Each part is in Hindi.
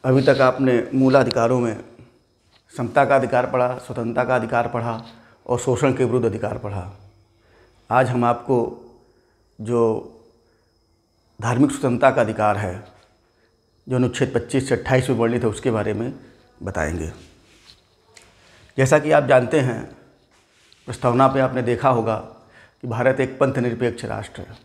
अभी तक आपने मूल अधिकारों में समता का अधिकार पढ़ा, स्वतंत्रता का अधिकार पढ़ा और शोषण के विरुद्ध अधिकार पढ़ा। आज हम आपको जो धार्मिक स्वतंत्रता का अधिकार है, जो अनुच्छेद 25 से 28 में वर्णित है, उसके बारे में बताएंगे। जैसा कि आप जानते हैं, प्रस्तावना पे आपने देखा होगा कि भारत एक पंथ निरपेक्ष राष्ट्र है।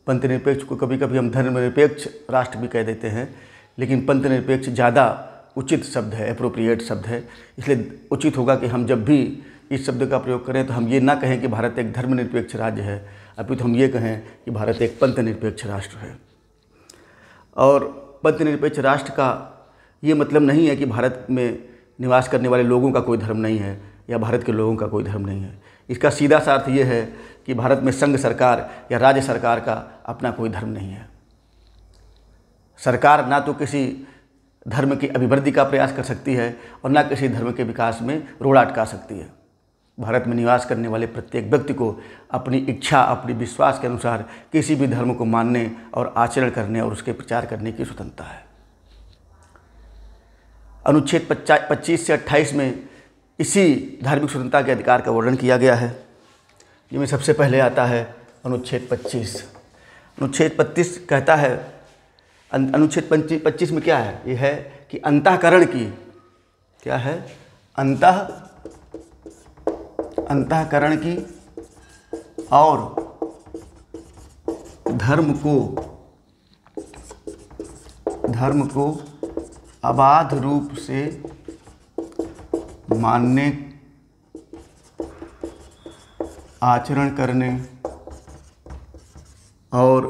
पंथ निरपेक्ष को कभी कभी हम धर्मनिरपेक्ष राष्ट्र भी कह देते हैं, लेकिन पंथ निरपेक्ष ज़्यादा उचित शब्द है, एप्रोप्रिएट शब्द है। इसलिए उचित होगा कि हम जब भी इस शब्द का प्रयोग करें तो हम ये ना कहें कि भारत एक धर्मनिरपेक्ष राज्य है, अपितु हम ये कहें कि भारत एक पंथ निरपेक्ष राष्ट्र है। और पंथ निरपेक्ष राष्ट्र का ये मतलब नहीं है कि भारत में निवास करने वाले लोगों का कोई धर्म नहीं है या भारत के लोगों का कोई धर्म नहीं है। इसका सीधा सा अर्थ ये है कि भारत में संघ सरकार या राज्य सरकार का अपना कोई धर्म नहीं है। सरकार ना तो किसी धर्म की अभिवृद्धि का प्रयास कर सकती है और ना किसी धर्म के विकास में रोड़ा अटका सकती है। भारत में निवास करने वाले प्रत्येक व्यक्ति को अपनी इच्छा, अपनी विश्वास के अनुसार किसी भी धर्म को मानने और आचरण करने और उसके प्रचार करने की स्वतंत्रता है। अनुच्छेद 25 से 28 में इसी धार्मिक स्वतंत्रता के अधिकार का वर्णन किया गया है, जिसमें सबसे पहले आता है अनुच्छेद 25। अनुच्छेद 25 कहता है, अनुच्छेद 25 में क्या है? ये है कि अंतःकरण की, क्या है? अंतःकरण की और धर्म को अबाध रूप से मानने, आचरण करने और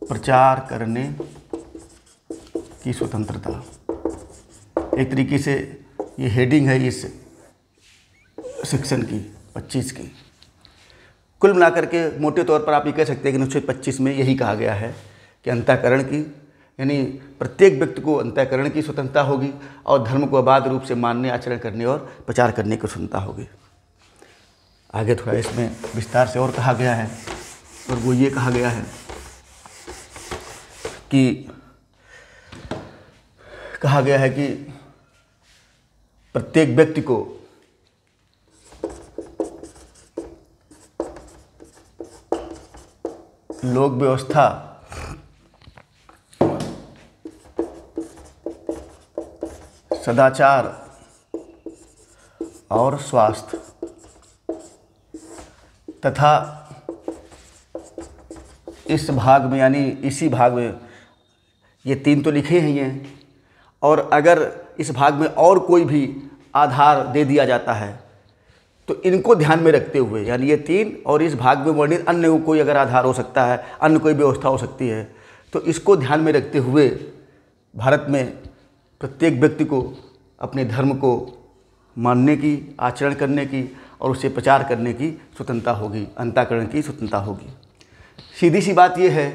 प्रचार करने की स्वतंत्रता। एक तरीके से ये हेडिंग है इस सेक्शन की 25 की। कुल मिलाकर के मोटे तौर पर आप ये कह सकते हैं कि अनुच्छेद 25 में यही कहा गया है कि अंतःकरण की, यानी प्रत्येक व्यक्ति को अंतःकरण की स्वतंत्रता होगी और धर्म को अबाध रूप से मानने, आचरण करने और प्रचार करने की स्वतंत्रता होगी। आगे थोड़ा इसमें विस्तार से और कहा गया है, और वो ये कहा गया है कि प्रत्येक व्यक्ति को लोक व्यवस्था, सदाचार और स्वास्थ्य तथा इस भाग में, यानी इसी भाग में, ये तीन तो लिखे ही हैं, और अगर इस भाग में और कोई भी आधार दे दिया जाता है तो इनको ध्यान में रखते हुए, यानी ये तीन और इस भाग में वर्णित अन्य कोई अगर आधार हो सकता है, अन्य कोई व्यवस्था हो सकती है, तो इसको ध्यान में रखते हुए भारत में प्रत्येक व्यक्ति को अपने धर्म को मानने की, आचरण करने की और उसे प्रचार करने की स्वतंत्रता होगी, अंतःकरण की स्वतंत्रता होगी। सीधी सी बात यह है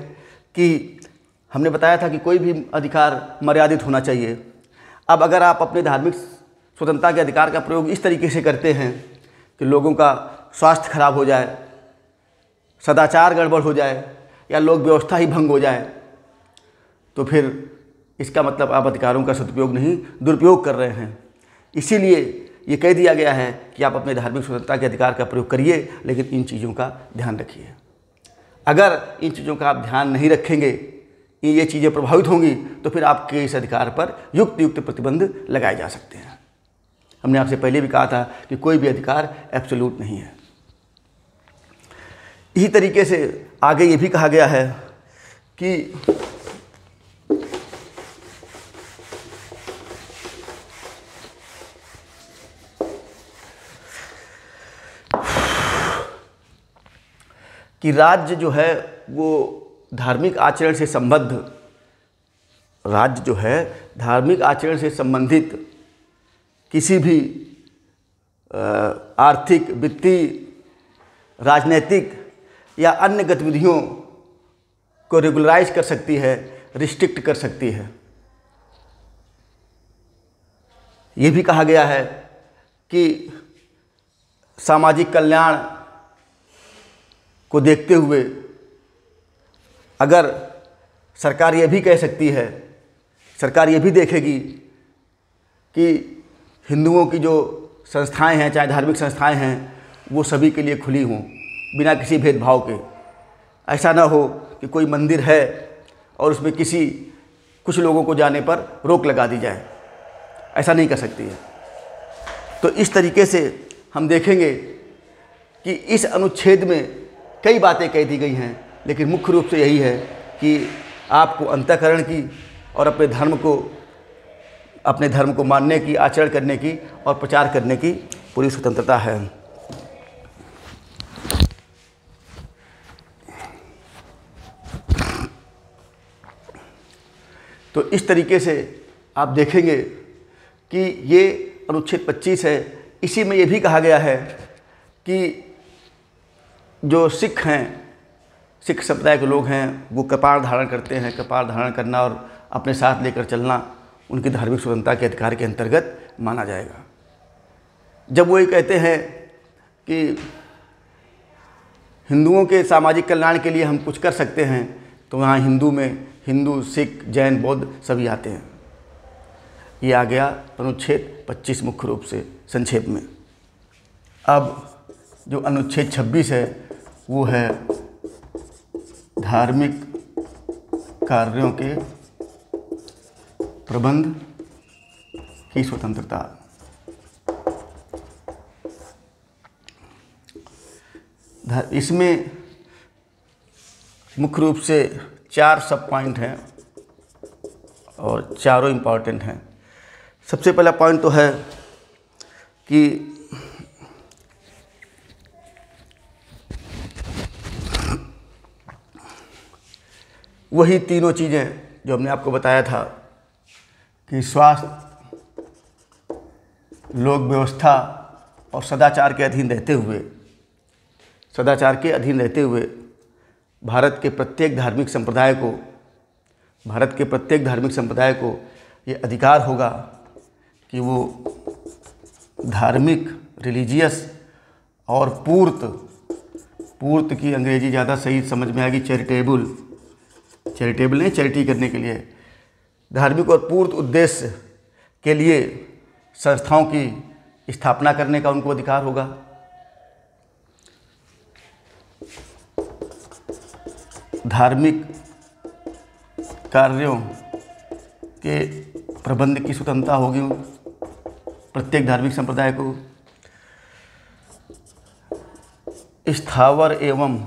कि हमने बताया था कि कोई भी अधिकार मर्यादित होना चाहिए। अब अगर आप अपने धार्मिक स्वतंत्रता के अधिकार का प्रयोग इस तरीके से करते हैं कि लोगों का स्वास्थ्य खराब हो जाए, सदाचार गड़बड़ हो जाए या लोक व्यवस्था ही भंग हो जाए, तो फिर इसका मतलब आप अधिकारों का सदुपयोग नहीं, दुरुपयोग कर रहे हैं। इसीलिए ये कह दिया गया है कि आप अपने धार्मिक स्वतंत्रता के अधिकार का प्रयोग करिए, लेकिन इन चीज़ों का ध्यान रखिए। अगर इन चीज़ों का आप ध्यान नहीं रखेंगे, ये चीज़ें प्रभावित होंगी, तो फिर आपके इस अधिकार पर युक्त प्रतिबंध लगाए जा सकते हैं। हमने आपसे पहले भी कहा था कि कोई भी अधिकार एब्सोल्यूट नहीं है। इसी तरीके से आगे ये भी कहा गया है कि राज्य जो है वो धार्मिक आचरण से संबद्ध, राज्य जो है धार्मिक आचरण से संबंधित किसी भी आर्थिक, वित्तीय, राजनीतिक या अन्य गतिविधियों को रेगुलराइज कर सकती है, रिस्ट्रिक्ट कर सकती है। ये भी कहा गया है कि सामाजिक कल्याण को देखते हुए अगर सरकार ये भी कह सकती है सरकार ये भी देखेगी कि हिंदुओं की जो संस्थाएं हैं, चाहे धार्मिक संस्थाएं हैं, वो सभी के लिए खुली हों बिना किसी भेदभाव के। ऐसा ना हो कि कोई मंदिर है और उसमें कुछ लोगों को जाने पर रोक लगा दी जाए, ऐसा नहीं कर सकती है। तो इस तरीके से हम देखेंगे कि इस अनुच्छेद में कई बातें कह दी गई हैं, लेकिन मुख्य रूप से यही है कि आपको अंतःकरण की और अपने धर्म को मानने की, आचरण करने की और प्रचार करने की पूरी स्वतंत्रता है। तो इस तरीके से आप देखेंगे कि ये अनुच्छेद 25 है। इसी में ये भी कहा गया है कि जो सिख हैं, सिख संप्रदाय के लोग हैं, वो कपार धारण करते हैं। कपार धारण करना और अपने साथ लेकर चलना उनकी धार्मिक स्वतंत्रता के अधिकार के अंतर्गत माना जाएगा। जब वो ये कहते हैं कि हिंदुओं के सामाजिक कल्याण के लिए हम कुछ कर सकते हैं, तो वहाँ हिंदू, सिख, जैन, बौद्ध सभी आते हैं। ये आ गया अनुच्छेद 25 मुख्य रूप से संक्षेप में। अब जो अनुच्छेद 26 है वो है धार्मिक कार्यों के प्रबंध की स्वतंत्रता। इसमें मुख्य रूप से 4 सब पॉइंट हैं और चारों इम्पॉर्टेंट हैं। सबसे पहला पॉइंट तो है कि वही तीनों चीज़ें जो हमने आपको बताया था कि स्वास्थ्य, लोक व्यवस्था और सदाचार के अधीन रहते हुए भारत के प्रत्येक धार्मिक संप्रदाय को ये अधिकार होगा कि वो धार्मिक, रिलीजियस और पूर्त की अंग्रेजी ज़्यादा सही समझ में आएगी, चैरिटेबल नहीं, चैरिटी करने के लिए, धार्मिक और पूर्त उद्देश्य के लिए संस्थाओं की स्थापना करने का उनको अधिकार होगा। धार्मिक कार्यों के प्रबंध की स्वतंत्रता होगी प्रत्येक धार्मिक संप्रदाय को। स्थावर एवं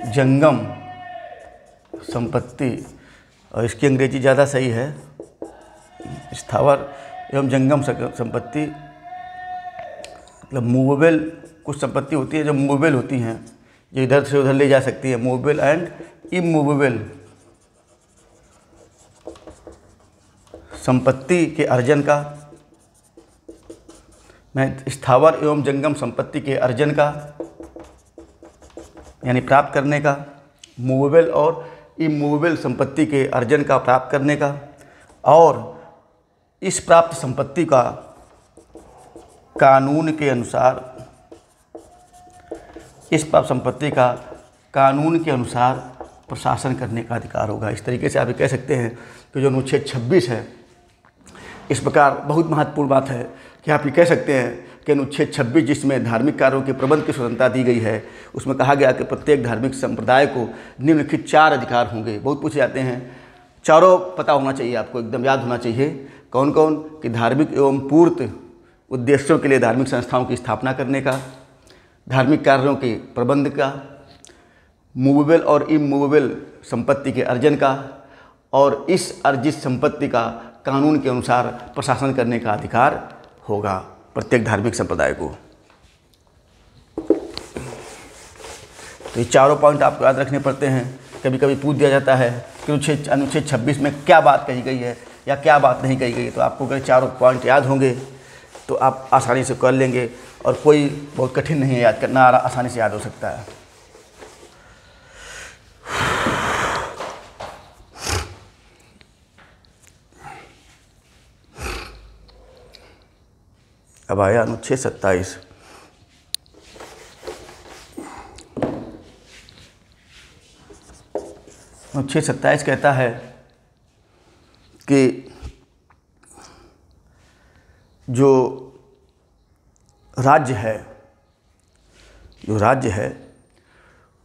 जंगम संपत्ति, और इसकी अंग्रेजी ज़्यादा सही है, स्थावर एवं जंगम संपत्ति मतलब मूवेबल। कुछ संपत्ति होती है जो मूवेबल होती हैं, जो इधर से उधर ले जा सकती है, मूवेबल एंड इमूवेबल। संपत्ति के अर्जन का, स्थावर एवं जंगम संपत्ति के अर्जन का यानी प्राप्त करने का, मूवेबल और इमूवेबल संपत्ति के अर्जन का, प्राप्त करने का, और इस प्राप्त संपत्ति का कानून के अनुसार प्रशासन करने का अधिकार होगा। इस तरीके से आप ये कह सकते हैं कि जो अनुच्छेद 26 है, इस प्रकार बहुत महत्वपूर्ण बात है कि आप ये कह सकते हैं कि अनुच्छेद 26 जिसमें धार्मिक कार्यों के प्रबंध की स्वतंत्रता दी गई है, उसमें कहा गया कि प्रत्येक धार्मिक संप्रदाय को निम्नलिखित 4 अधिकार होंगे। बहुत पूछे जाते हैं, चारों पता होना चाहिए आपको, एकदम याद होना चाहिए। कौन कौन? कि धार्मिक एवं पूर्त उद्देश्यों के लिए धार्मिक संस्थाओं की स्थापना करने का, धार्मिक कार्यों के प्रबंध का, मूवेबल और इमूवेबल संपत्ति के अर्जन का, और इस अर्जित संपत्ति का कानून के अनुसार प्रशासन करने का अधिकार होगा प्रत्येक धार्मिक संप्रदाय को। तो ये चारों पॉइंट आपको याद रखने पड़ते हैं। कभी कभी पूछ दिया जाता है कि अनुच्छेद 26 में क्या बात कही गई है या क्या बात नहीं कही गई है। तो आपको अगर चारों पॉइंट याद होंगे तो आप आसानी से कर लेंगे, और कोई बहुत कठिन नहीं है याद करना, आसानी से याद हो सकता है। अब आया अनुच्छेद 27। अनुच्छेद 27 कहता है कि जो राज्य है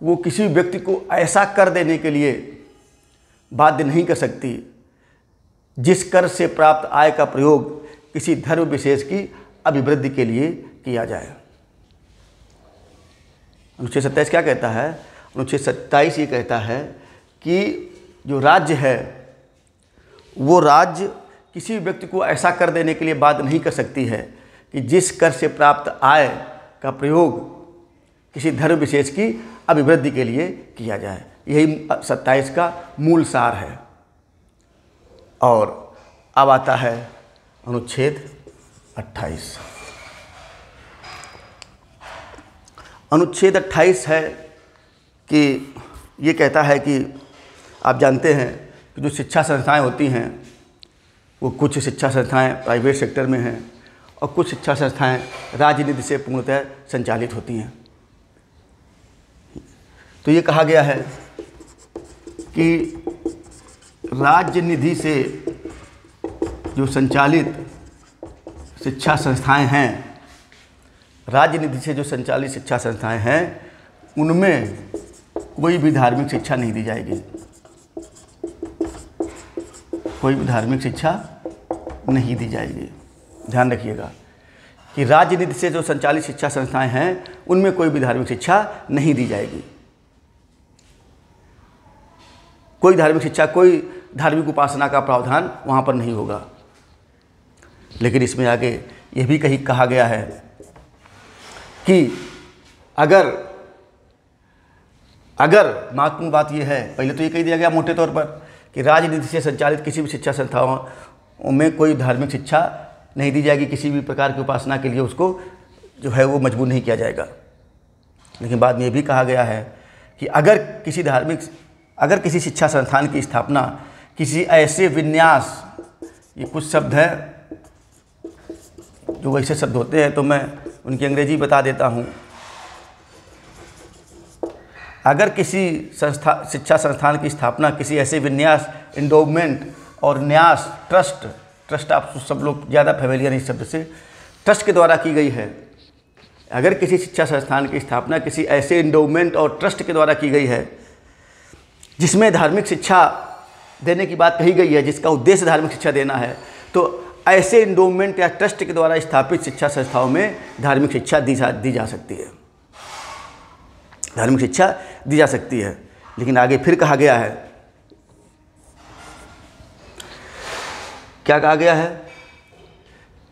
वो किसी व्यक्ति को ऐसा कर देने के लिए बाध्य नहीं कर सकती जिस कर से प्राप्त आय का प्रयोग किसी धर्म विशेष की अभिवृद्धि के लिए किया जाए। अनुच्छेद 27 क्या कहता है? अनुच्छेद 27 ये कहता है कि जो राज्य है वो राज्य किसी व्यक्ति को ऐसा कर देने के लिए बाध्य नहीं कर सकती है कि जिस कर से प्राप्त आय का प्रयोग किसी धर्म विशेष की अभिवृद्धि के लिए किया जाए। यही 27 का मूल सार है। और अब आता है अनुच्छेद 28। अनुच्छेद 28 है कि ये कहता है कि आप जानते हैं कि जो शिक्षा संस्थाएं होती हैं वो कुछ शिक्षा संस्थाएं प्राइवेट सेक्टर में हैं और कुछ शिक्षा संस्थाएं राजनीति से पूर्णतः संचालित होती हैं। तो ये कहा गया है कि राज्य निधि से जो संचालित शिक्षा संस्थाएं हैं, राज्य निधि से जो संचालित शिक्षा संस्थाएं हैं उनमें कोई भी धार्मिक शिक्षा नहीं दी जाएगी। कोई भी धार्मिक शिक्षा नहीं दी जाएगी। ध्यान रखिएगा कि राज्य निधि से जो संचालित शिक्षा संस्थाएं हैं उनमें कोई भी धार्मिक शिक्षा नहीं दी जाएगी। कोई धार्मिक शिक्षा, कोई धार्मिक उपासना का प्रावधान वहाँ पर नहीं होगा। लेकिन इसमें आगे यह भी कहीं कहा गया है कि अगर महत्वपूर्ण बात यह है, पहले तो ये कह दिया गया मोटे तौर पर कि राजनीति से संचालित किसी भी शिक्षा संस्थाओं में कोई धार्मिक शिक्षा नहीं दी जाएगी, किसी भी प्रकार की उपासना के लिए उसको जो है वो मजबूर नहीं किया जाएगा। लेकिन बाद में ये भी कहा गया है कि अगर किसी शिक्षा संस्थान की स्थापना किसी ऐसे विन्यास, ये कुछ शब्द हैं जो वैसे शब्द होते हैं तो मैं उनकी अंग्रेजी बता देता हूँ। अगर किसी शिक्षा संस्थान की स्थापना किसी ऐसे विन्यास, एंडोवमेंट और न्यास, ट्रस्ट आप सब लोग ज़्यादा फैमिलियर इस शब्द से, ट्रस्ट के द्वारा की गई है। अगर किसी शिक्षा संस्थान की स्थापना किसी ऐसे एंडोवमेंट और ट्रस्ट के द्वारा की गई है जिसमें धार्मिक शिक्षा देने की बात कही गई है, जिसका उद्देश्य धार्मिक शिक्षा देना है, तो ऐसे एंडोवमेंट या ट्रस्ट के द्वारा स्थापित शिक्षा संस्थाओं में धार्मिक शिक्षा दी जा सकती है। धार्मिक शिक्षा दी जा सकती है। लेकिन आगे फिर कहा गया है, क्या कहा गया है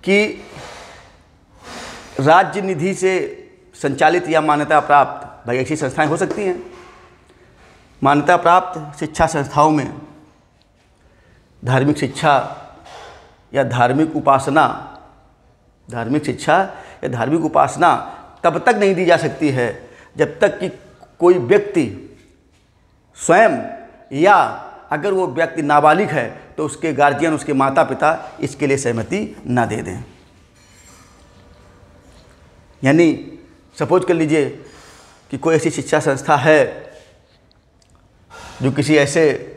कि राज्य निधि से संचालित या मान्यता प्राप्त, भाई ऐसी संस्थाएं हो सकती हैं, मान्यता प्राप्त शिक्षा संस्थाओं में धार्मिक शिक्षा या धार्मिक उपासना तब तक नहीं दी जा सकती है जब तक कि कोई व्यक्ति स्वयं, या अगर वो व्यक्ति नाबालिग है तो उसके गार्जियन, उसके माता पिता इसके लिए सहमति ना दे दें। यानी सपोज कर लीजिए कि कोई ऐसी शिक्षा संस्था है जो किसी ऐसे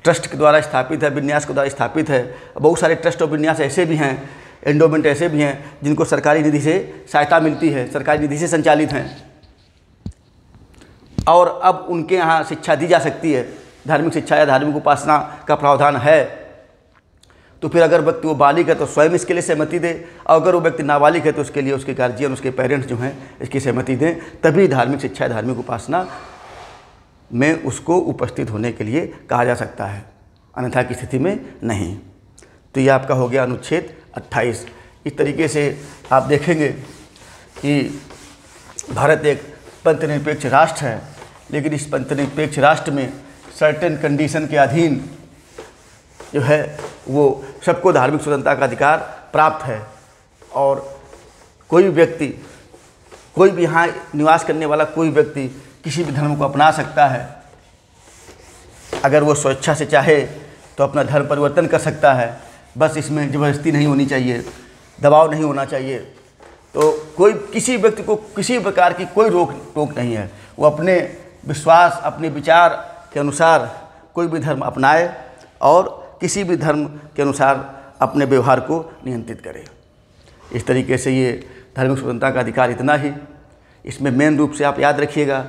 ट्रस्ट के द्वारा स्थापित है, विन्यास के द्वारा स्थापित है। बहुत सारे ट्रस्ट और विन्यास ऐसे भी हैं, एंडोमेंट ऐसे भी हैं जिनको सरकारी निधि से सहायता मिलती है, सरकारी निधि से संचालित हैं और अब उनके यहाँ शिक्षा दी जा सकती है, धार्मिक शिक्षा या धार्मिक उपासना का प्रावधान है। तो फिर अगर व्यक्ति वो बालिग है तो स्वयं इसके लिए सहमति दे, और अगर वो व्यक्ति नाबालिग है तो उसके लिए उसके गार्जियन, उसके पेरेंट्स जो हैं इसकी सहमति दें, तभी धार्मिक शिक्षा या धार्मिक उपासना में उसको उपस्थित होने के लिए कहा जा सकता है, अन्यथा की स्थिति में नहीं। तो ये आपका हो गया अनुच्छेद 28। इस तरीके से आप देखेंगे कि भारत एक पंथनिरपेक्ष राष्ट्र है, लेकिन इस पंथनिरपेक्ष राष्ट्र में सर्टेन कंडीशन के अधीन जो है वो सबको धार्मिक स्वतंत्रता का अधिकार प्राप्त है, और कोई व्यक्ति, कोई भी यहाँ निवास करने वाला कोई व्यक्ति किसी भी धर्म को अपना सकता है। अगर वो स्वेच्छा से चाहे तो अपना धर्म परिवर्तन कर सकता है, बस इसमें ज़बरदस्ती नहीं होनी चाहिए, दबाव नहीं होना चाहिए। तो कोई किसी व्यक्ति को किसी प्रकार की कोई रोक टोक नहीं है, वो अपने विश्वास, अपने विचार के अनुसार कोई भी धर्म अपनाए और किसी भी धर्म के अनुसार अपने व्यवहार को नियंत्रित करे। इस तरीके से ये धार्मिक स्वतंत्रता का अधिकार इतना ही। इसमें मेन रूप से आप याद रखिएगा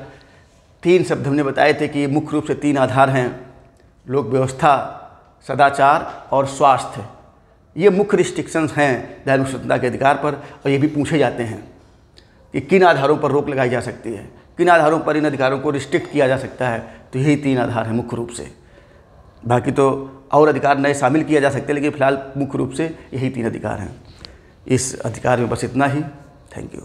3 शब्द हमने बताए थे कि मुख्य रूप से 3 आधार हैं, लोक व्यवस्था, सदाचार और स्वास्थ्य। ये मुख्य रिस्ट्रिक्शंस हैं धार्मिक स्वतंत्रता के अधिकार पर, और ये भी पूछे जाते हैं कि किन आधारों पर रोक लगाई जा सकती है, किन आधारों पर इन अधिकारों को रिस्ट्रिक्ट किया जा सकता है। तो यही 3 आधार हैं मुख्य रूप से। बाकी तो और अधिकार नए शामिल किया जा सकते हैं, लेकिन फिलहाल मुख्य रूप से यही 3 अधिकार हैं। इस अधिकार में बस इतना ही। Thank you.